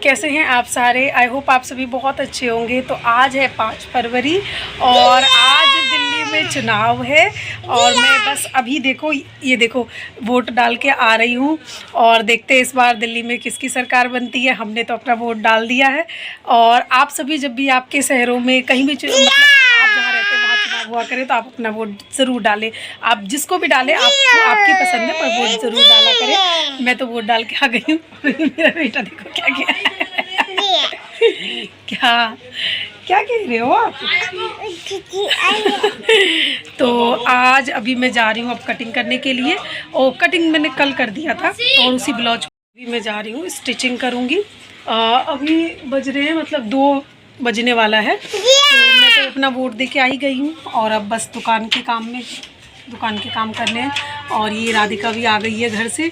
कैसे हैं आप सारे। आई होप आप सभी बहुत अच्छे होंगे। तो आज है 5 फरवरी और आज दिल्ली में चुनाव है और मैं बस अभी देखो ये देखो वोट डाल के आ रही हूँ और देखते हैं इस बार दिल्ली में किसकी सरकार बनती है। हमने तो अपना वोट डाल दिया है और आप सभी जब भी आपके शहरों में कहीं भी मतलब आप जहाँ रहते हैं वहाँ चुनाव हुआ करें तो आप अपना वोट ज़रूर डालें। आप जिसको भी डालें आपको आपकी पसंद है पर वोट ज़रूर डाला करें। मैं तो वोट डाल के आ गई हूँ। मेरा बेटा देखो क्या किया क्या क्या कह रहे हो आप। तो आज अभी मैं जा रही हूँ अब कटिंग करने के लिए और कटिंग मैंने कल कर दिया था और उसी ब्लाउज भी मैं जा रही हूँ स्टिचिंग करूँगी। अभी बज रहे हैं मतलब 2 बजने वाला है तो मैं तो अपना वोट दे के आ ही गई हूँ और अब बस दुकान के काम करने हैं। और ये राधिका भी आ गई है घर से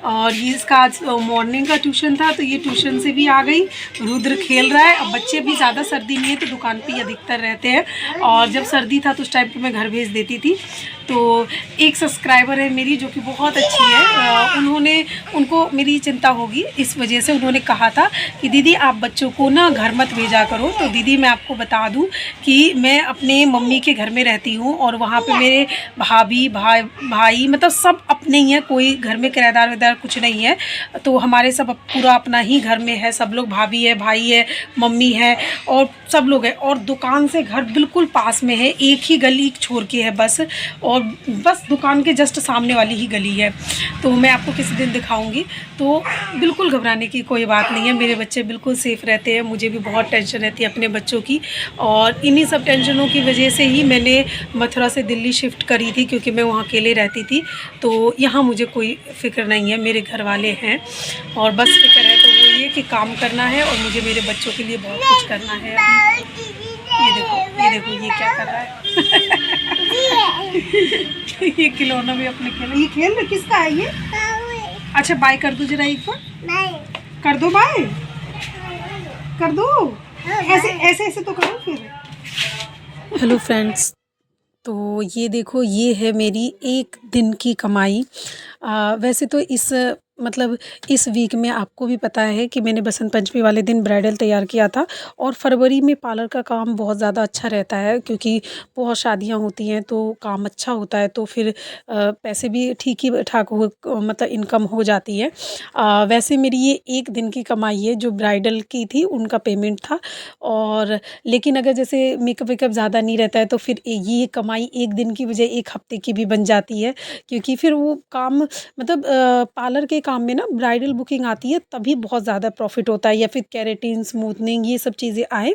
और ये इसका आज मॉर्निंग का ट्यूशन था तो ये ट्यूशन से भी आ गई। रुद्र खेल रहा है। अब बच्चे भी ज़्यादा सर्दी नहीं है तो दुकान पे ही अधिकतर रहते हैं और जब सर्दी था तो उस टाइम पे मैं घर भेज देती थी। तो एक सब्सक्राइबर है मेरी जो कि बहुत अच्छी है, उनको मेरी चिंता होगी इस वजह से उन्होंने कहा था कि दीदी आप बच्चों को ना घर मत भेजा करो। तो दीदी मैं आपको बता दूं कि मैं अपने मम्मी के घर में रहती हूं और वहां पे मेरे भाभी भाई मतलब सब अपने ही हैं, कोई घर में किराएदार वेदार कुछ नहीं है। तो हमारे सब पूरा अपना ही घर में है, सब लोग भाभी है भाई है मम्मी है और सब लोग हैं और दुकान से घर बिल्कुल पास में है, एक ही गली छोड़ के है बस और बस दुकान के जस्ट सामने वाली ही गली है। तो मैं आपको किसी दिन दिखाऊंगी। तो बिल्कुल घबराने की कोई बात नहीं है, मेरे बच्चे बिल्कुल सेफ़ रहते हैं। मुझे भी बहुत टेंशन रहती है अपने बच्चों की और इन्हीं सब टेंशनों की वजह से ही मैंने मथुरा से दिल्ली शिफ्ट करी थी क्योंकि मैं वहाँ अकेले रहती थी। तो यहाँ मुझे कोई फ़िक्र नहीं है, मेरे घर वाले हैं और बस फ़िक्र है तो वो ये कि काम करना है और मुझे मेरे बच्चों के लिए बहुत कुछ करना है। ये देखो ये क्या कर रहा है। ये खिलौना भी अपने ये खेल रहे किसका है ये। अच्छा बाय कर दो जरा एक बार कर दो बाय कर दो ऐसे ऐसे ऐसे तो करो फिर। हेलो फ्रेंड्स, तो ये देखो ये है मेरी एक दिन की कमाई। वैसे तो इस वीक में आपको भी पता है कि मैंने बसंत पंचमी वाले दिन ब्राइडल तैयार किया था और फरवरी में पार्लर का काम बहुत ज़्यादा अच्छा रहता है क्योंकि बहुत शादियां होती हैं तो काम अच्छा होता है तो फिर पैसे भी ठीक ही ठाक हो मतलब इनकम हो जाती है। वैसे मेरी ये एक दिन की कमाई है जो ब्राइडल की थी उनका पेमेंट था। और लेकिन अगर जैसे मेकअप वेकअप ज़्यादा नहीं रहता है तो फिर ये कमाई एक दिन की बजाय एक हफ्ते की भी बन जाती है क्योंकि फिर वो काम मतलब पार्लर के काम में ना ब्राइडल बुकिंग आती है तभी बहुत ज़्यादा प्रॉफिट होता है या फिर केराटिन स्मूथनिंग ये सब चीज़ें आए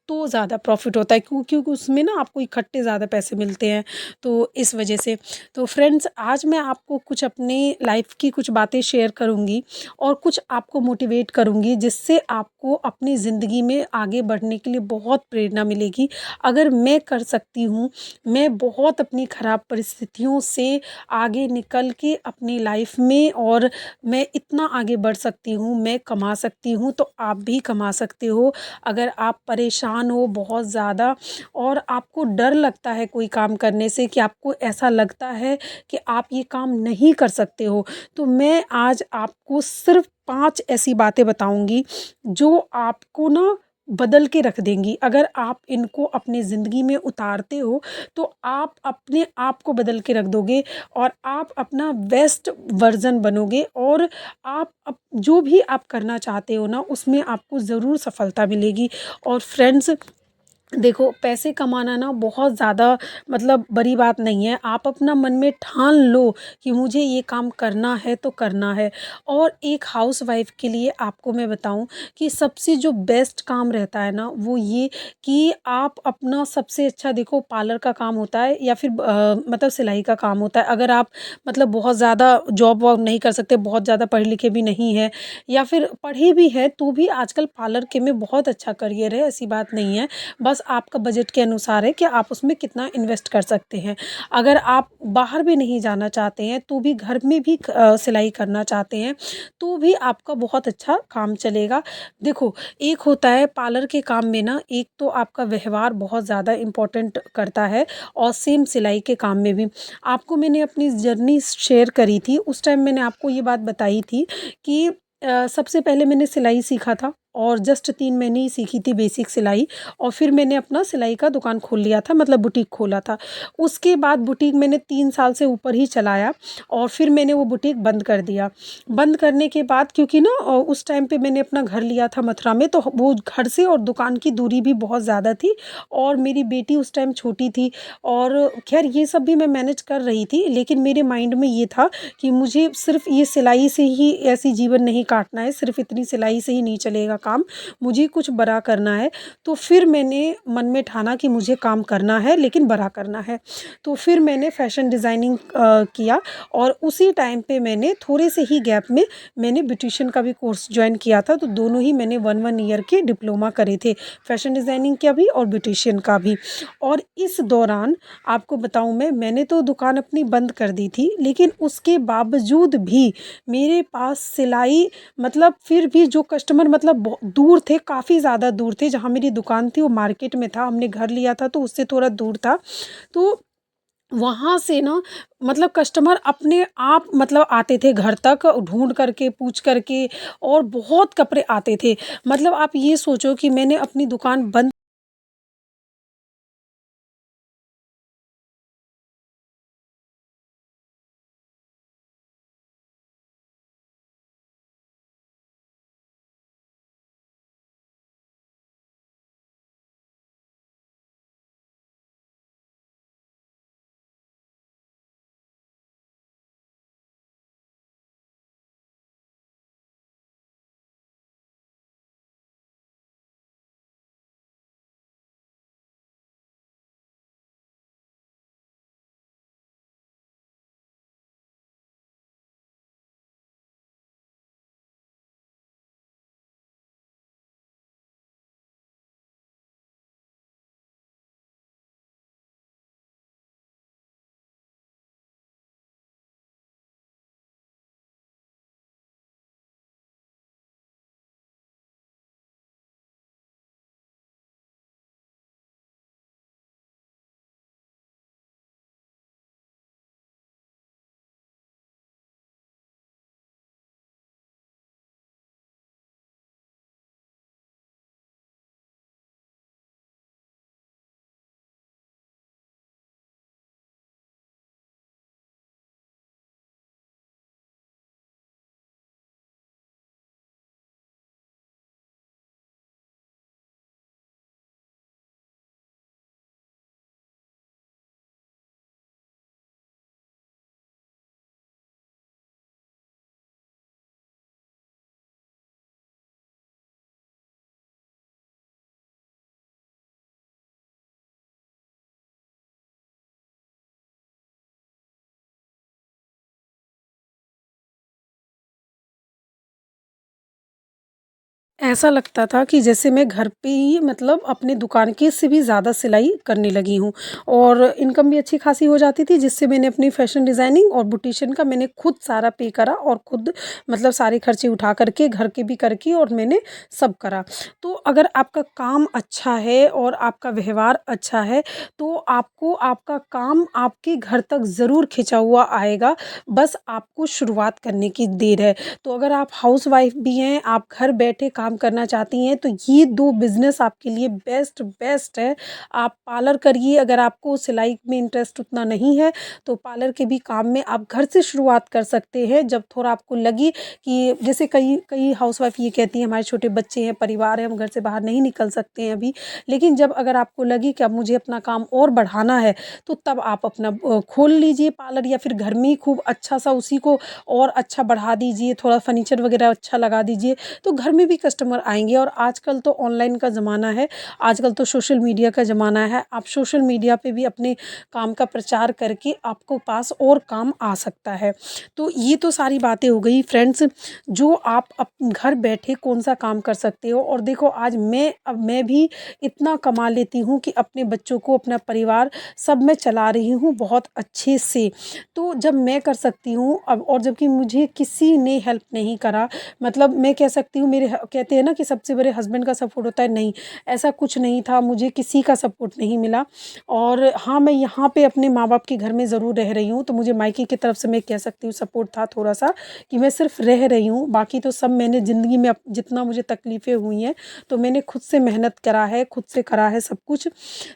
तो ज़्यादा प्रॉफिट होता है क्योंकि उसमें ना आपको इकट्ठे ज़्यादा पैसे मिलते हैं। तो इस वजह से तो फ्रेंड्स आज मैं आपको कुछ अपने लाइफ की कुछ बातें शेयर करूँगी और कुछ आपको मोटिवेट करूँगी जिससे आपको अपनी ज़िंदगी में आगे बढ़ने के लिए बहुत प्रेरणा मिलेगी। अगर मैं कर सकती हूँ, मैं बहुत अपनी ख़राब परिस्थितियों से आगे निकल के अपनी लाइफ में और मैं इतना आगे बढ़ सकती हूँ, मैं कमा सकती हूँ तो आप भी कमा सकते हो। अगर आप परेशान हो बहुत ज़्यादा और आपको डर लगता है कोई काम करने से कि आपको ऐसा लगता है कि आप ये काम नहीं कर सकते हो तो मैं आज आपको सिर्फ 5 ऐसी बातें बताऊंगी जो आपको ना बदल के रख देंगी। अगर आप इनको अपनी ज़िंदगी में उतारते हो तो आप अपने आप को बदल के रख दोगे और आप अपना बेस्ट वर्जन बनोगे और आप जो भी आप करना चाहते हो ना उसमें आपको ज़रूर सफलता मिलेगी। और फ्रेंड्स देखो पैसे कमाना ना बहुत ज़्यादा मतलब बड़ी बात नहीं है। आप अपना मन में ठान लो कि मुझे ये काम करना है तो करना है। और एक हाउसवाइफ के लिए आपको मैं बताऊं कि सबसे जो बेस्ट काम रहता है ना वो ये कि आप अपना सबसे अच्छा देखो पार्लर का काम होता है या फिर मतलब सिलाई का काम होता है। अगर आप मतलब बहुत ज़्यादा जॉब वॉब नहीं कर सकते, बहुत ज़्यादा पढ़े लिखे भी नहीं है या फिर पढ़े भी है तो भी आजकल पार्लर के में बहुत अच्छा करियर है, ऐसी बात नहीं है। बस आपका बजट के अनुसार है कि आप उसमें कितना इन्वेस्ट कर सकते हैं। अगर आप बाहर भी नहीं जाना चाहते हैं तो भी घर में भी सिलाई करना चाहते हैं तो भी आपका बहुत अच्छा काम चलेगा। देखो एक होता है पार्लर के काम में ना, एक तो आपका व्यवहार बहुत ज़्यादा इम्पोर्टेंट करता है और सेम सिलाई के काम में भी। आपको मैंने अपनी जर्नी शेयर करी थी, उस टाइम मैंने आपको ये बात बताई थी कि सबसे पहले मैंने सिलाई सीखा था और जस्ट 3 महीने ही सीखी थी बेसिक सिलाई, और फिर मैंने अपना सिलाई का दुकान खोल लिया था, मतलब बुटीक खोला था। उसके बाद बुटीक मैंने 3 साल से ऊपर ही चलाया, और फिर मैंने वो बुटीक बंद कर दिया। बंद करने के बाद क्योंकि ना उस टाइम पे मैंने अपना घर लिया था मथुरा में, तो वो घर से और दुकान की दूरी भी बहुत ज़्यादा थी, और मेरी बेटी उस टाइम छोटी थी, और खैर ये सब भी मैं मैनेज कर रही थी, लेकिन मेरे माइंड में ये था कि मुझे सिर्फ ये सिलाई से ही ऐसी जीवन नहीं काटना है, सिर्फ इतनी सिलाई से ही नहीं चलेगा काम, मुझे कुछ बड़ा करना है। तो फिर मैंने मन में ठाना कि मुझे काम करना है, लेकिन बड़ा करना है। तो फिर मैंने फैशन डिज़ाइनिंग किया, और उसी टाइम पे मैंने थोड़े से ही गैप में मैंने ब्यूटिशियन का भी कोर्स ज्वाइन किया था। तो दोनों ही मैंने 1 ईयर के डिप्लोमा करे थे, फैशन डिज़ाइनिंग का भी और ब्यूटिशियन का भी। और इस दौरान आपको बताऊं, मैंने तो दुकान अपनी बंद कर दी थी, लेकिन उसके बावजूद भी मेरे पास सिलाई, मतलब फिर भी जो कस्टमर मतलब दूर थे, काफ़ी ज़्यादा दूर थे। जहाँ मेरी दुकान थी वो मार्केट में था, हमने घर लिया था तो उससे थोड़ा दूर था। तो वहाँ से ना मतलब कस्टमर अपने आप मतलब आते थे घर तक, ढूंढ करके पूछ करके, और बहुत कपड़े आते थे। मतलब आप ये सोचो कि मैंने अपनी दुकान बंद। ऐसा लगता था कि जैसे मैं घर पे ही मतलब अपनी दुकान की से भी ज़्यादा सिलाई करने लगी हूँ, और इनकम भी अच्छी खासी हो जाती थी, जिससे मैंने अपनी फैशन डिज़ाइनिंग और बुटीशियन का मैंने खुद सारा पे करा, और खुद मतलब सारे खर्चे उठा करके घर के भी करके, और मैंने सब करा। तो अगर आपका काम अच्छा है और आपका व्यवहार अच्छा है, तो आपको आपका काम आपके घर तक ज़रूर खिंचा हुआ आएगा, बस आपको शुरुआत करने की देर है। तो अगर आप हाउसवाइफ भी हैं, आप घर बैठे काम करना चाहती हैं, तो ये 2 बिज़नेस आपके लिए बेस्ट बेस्ट है। आप पार्लर करिए, अगर आपको सिलाई में इंटरेस्ट उतना नहीं है, तो पार्लर के भी काम में आप घर से शुरुआत कर सकते हैं। जब थोड़ा आपको लगे कि जैसे कई कई हाउसवाइफ ये कहती हैं हमारे छोटे बच्चे हैं, परिवार है, हम घर से बाहर नहीं निकल सकते हैं अभी। लेकिन जब अगर आपको लगे कि अब मुझे अपना काम और बढ़ाना है, तो तब आप अपना खोल लीजिए पार्लर, या फिर घर में ही खूब अच्छा सा उसी को और अच्छा बढ़ा दीजिए, थोड़ा फर्नीचर वगैरह अच्छा लगा दीजिए, तो घर में भी कस्टमर आएंगे। और आजकल तो ऑनलाइन का ज़माना है, आजकल तो सोशल मीडिया का ज़माना है, आप सोशल मीडिया पे भी अपने काम का प्रचार करके आपको पास और काम आ सकता है। तो ये तो सारी बातें हो गई फ्रेंड्स, जो आप घर बैठे कौन सा काम कर सकते हो। और देखो आज मैं भी इतना कमा लेती हूँ कि अपने बच्चों को, अपना परिवार सब मैं चला रही हूँ बहुत अच्छे से। तो जब मैं कर सकती हूँ अब, और जबकि मुझे किसी ने हेल्प नहीं करा, मतलब मैं कह सकती हूँ मेरे कहते हैं ना कि सबसे बड़े हस्बैंड का सपोर्ट होता है, नहीं, ऐसा कुछ नहीं था, मुझे किसी का सपोर्ट नहीं मिला। और हाँ, मैं यहाँ पे अपने माँ बाप के घर में ज़रूर रह रही हूँ, तो मुझे मायके की तरफ से मैं कह सकती हूँ सपोर्ट था थोड़ा सा, कि मैं सिर्फ रह रही हूँ, बाकी तो सब मैंने ज़िंदगी में जितना मुझे तकलीफ़ें हुई हैं तो मैंने खुद से मेहनत करा है, खुद से करा है सब कुछ।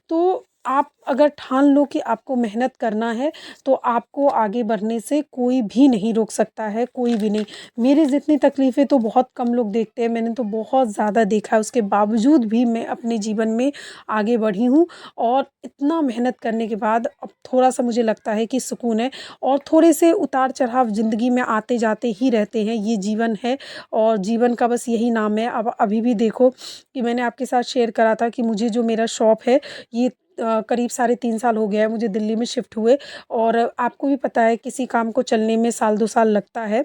तो आप अगर ठान लो कि आपको मेहनत करना है तो आपको आगे बढ़ने से कोई भी नहीं रोक सकता है, कोई भी नहीं। मेरी जितनी तकलीफ़ें तो बहुत कम लोग देखते हैं, मैंने तो बहुत ज़्यादा देखा है, उसके बावजूद भी मैं अपने जीवन में आगे बढ़ी हूँ। और इतना मेहनत करने के बाद अब थोड़ा-सा मुझे लगता है कि सुकून है। और थोड़े से उतार-चढ़ाव ज़िंदगी में आते-जाते ही रहते हैं, ये जीवन है और जीवन का बस यही नाम है। अब अभी भी देखो कि मैंने आपके साथ शेयर करा था कि मुझे जो मेरा शॉप है, ये करीब साढ़े 3 साल हो गया है मुझे दिल्ली में शिफ्ट हुए। और आपको भी पता है किसी काम को चलने में साल 2 साल लगता है।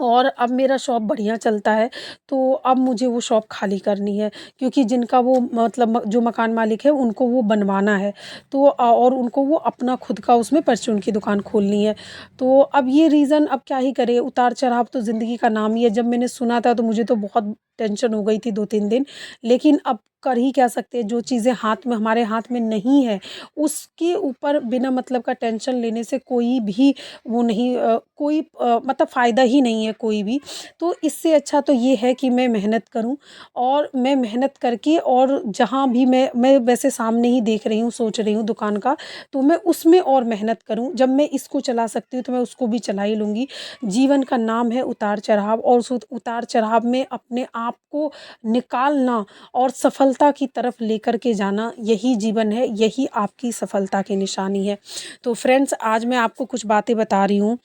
और अब मेरा शॉप बढ़िया चलता है, तो अब मुझे वो शॉप खाली करनी है, क्योंकि जिनका वो मतलब जो मकान मालिक है उनको वो बनवाना है। तो और उनको वो अपना खुद का उसमें परचून की दुकान खोलनी है। तो अब ये रीज़न, अब क्या ही करें, उतार-चढ़ाव तो ज़िंदगी का नाम ही है। जब मैंने सुना था तो मुझे तो बहुत टेंशन हो गई थी 2-3 दिन, लेकिन अब कर ही क्या सकते हैं, जो चीज़ें हाथ में हमारे हाथ में नहीं है, उसके ऊपर बिना मतलब का टेंशन लेने से कोई भी वो नहीं कोई मतलब फ़ायदा ही नहीं है कोई भी। तो इससे अच्छा तो ये है कि मैं मेहनत करूँ, और मैं मेहनत करके, और जहाँ भी मैं वैसे सामने ही देख रही हूँ, सोच रही हूँ दुकान का, तो मैं उसमें और मेहनत करूँ। जब मैं इसको चला सकती हूँ तो मैं उसको भी चला ही लूँगी। जीवन का नाम है उतार-चढ़ाव, और उस उतार-चढ़ाव में अपने आप को निकालना और सफलता की तरफ लेकर के जाना, यही जीवन है, यही आपकी सफलता की निशानी है। तो फ्रेंड्स, आज मैं आपको कुछ बातें बता रही हूँ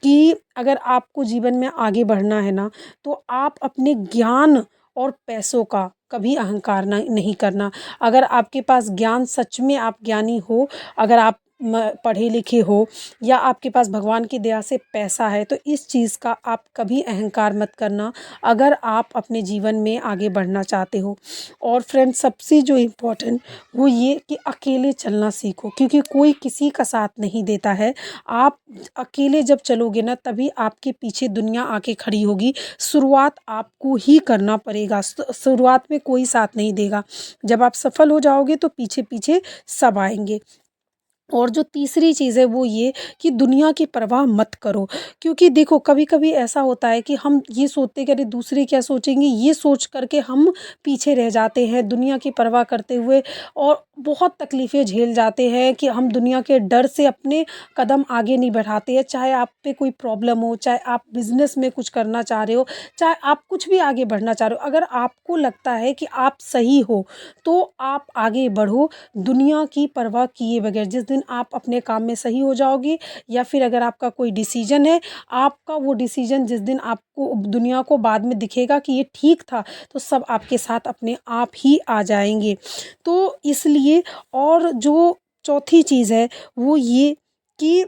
कि अगर आपको जीवन में आगे बढ़ना है ना, तो आप अपने ज्ञान और पैसों का कभी अहंकार नहीं करना। अगर आपके पास ज्ञान, सच में आप ज्ञानी हो, अगर आप पढ़े लिखे हो, या आपके पास भगवान की दया से पैसा है, तो इस चीज़ का आप कभी अहंकार मत करना, अगर आप अपने जीवन में आगे बढ़ना चाहते हो। और फ्रेंड्स, सबसे जो इम्पोर्टेंट वो ये कि अकेले चलना सीखो, क्योंकि कोई किसी का साथ नहीं देता है। आप अकेले जब चलोगे ना, तभी आपके पीछे दुनिया आके खड़ी होगी। शुरुआत आपको ही करना पड़ेगा, शुरुआत में कोई साथ नहीं देगा। जब आप सफल हो जाओगे तो पीछे-पीछे सब आएँगे। और जो तीसरी चीज़ है वो ये कि दुनिया की परवाह मत करो, क्योंकि देखो कभी-कभी ऐसा होता है कि हम ये सोचते हैं कि अरे दूसरे क्या सोचेंगे, ये सोच कर के हम पीछे रह जाते हैं दुनिया की परवाह करते हुए, और बहुत तकलीफ़ें झेल जाते हैं कि हम दुनिया के डर से अपने कदम आगे नहीं बढ़ाते हैं। चाहे आप पे कोई प्रॉब्लम हो, चाहे आप बिज़नेस में कुछ करना चाह रहे हो, चाहे आप कुछ भी आगे बढ़ना चाह रहे हो, अगर आपको लगता है कि आप सही हो, तो आप आगे बढ़ो दुनिया की परवाह किए बगैर। जिस दिन आप अपने काम में सही हो जाओगे, या फिर अगर आपका कोई डिसीजन है, आपका वो डिसीजन जिस दिन आपको दुनिया को बाद में दिखेगा कि ये ठीक था, तो सब आपके साथ अपने आप ही आ जाएँगे। तो इसलिए, और जो चौथी चीज़ है वो ये कि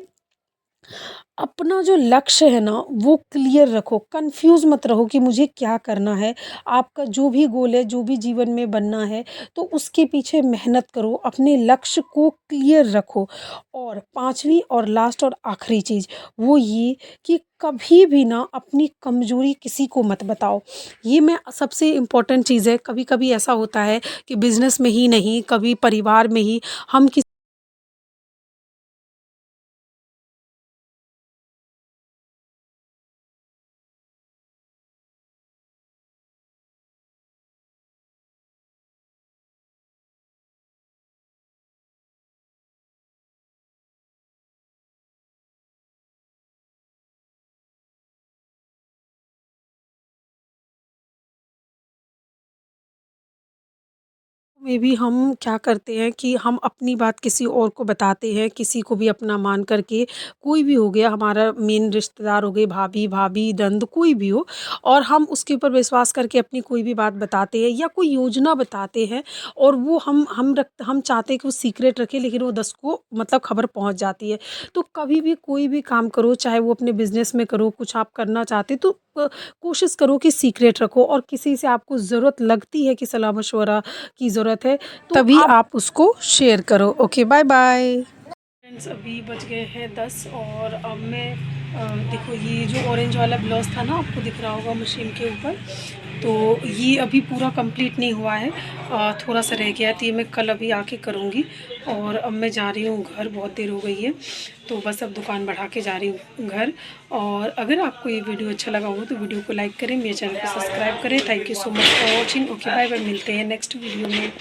अपना जो लक्ष्य है ना वो क्लियर रखो, कंफ्यूज मत रहो कि मुझे क्या करना है। आपका जो भी गोल है, जो भी जीवन में बनना है, तो उसके पीछे मेहनत करो, अपने लक्ष्य को क्लियर रखो। और पांचवी और लास्ट और आखिरी चीज़ वो ये कि कभी भी ना अपनी कमजोरी किसी को मत बताओ। ये मैं सबसे इम्पोर्टेंट चीज़ है। कभी कभी ऐसा होता है कि बिजनेस में ही नहीं, कभी परिवार में ही हम में भी हम क्या करते हैं कि हम अपनी बात किसी और को बताते हैं, किसी को भी अपना मान करके, कोई भी हो गया, हमारा मेन रिश्तेदार हो गए, भाभी भाभी नंद कोई भी हो, और हम उसके ऊपर विश्वास करके अपनी कोई भी बात बताते हैं या कोई योजना बताते हैं, और वो हम चाहते हैं कि वो सीक्रेट रखे, लेकिन वो 10 को मतलब खबर पहुंच जाती है। तो कभी भी कोई भी काम करो, चाहे वो अपने बिजनेस में करो, कुछ आप करना चाहते तो कोशिश करो कि सीक्रेट रखो, और किसी से आपको ज़रूरत लगती है कि सलाह मशवरा की ज़रूरत है, तो तभी आप उसको शेयर करो। Okay, bye bye friends. अभी बज गए हैं 10, और अब मैं देखो ये जो ऑरेंज वाला ब्लाउज़ था ना, आपको दिख रहा होगा मशीन के ऊपर, तो ये अभी पूरा कंप्लीट नहीं हुआ है, थोड़ा सा रह गया है, तो ये मैं कल अभी आके करूँगी। और अब मैं जा रही हूँ घर, बहुत देर हो गई है, तो बस अब दुकान बढ़ा के जा रही हूँ घर। और अगर आपको ये वीडियो अच्छा लगा हो तो वीडियो को लाइक करें, मेरे चैनल को सब्सक्राइब करें। Thank you so much for watching. Okay bye bye, मिलते हैं नेक्स्ट वीडियो में।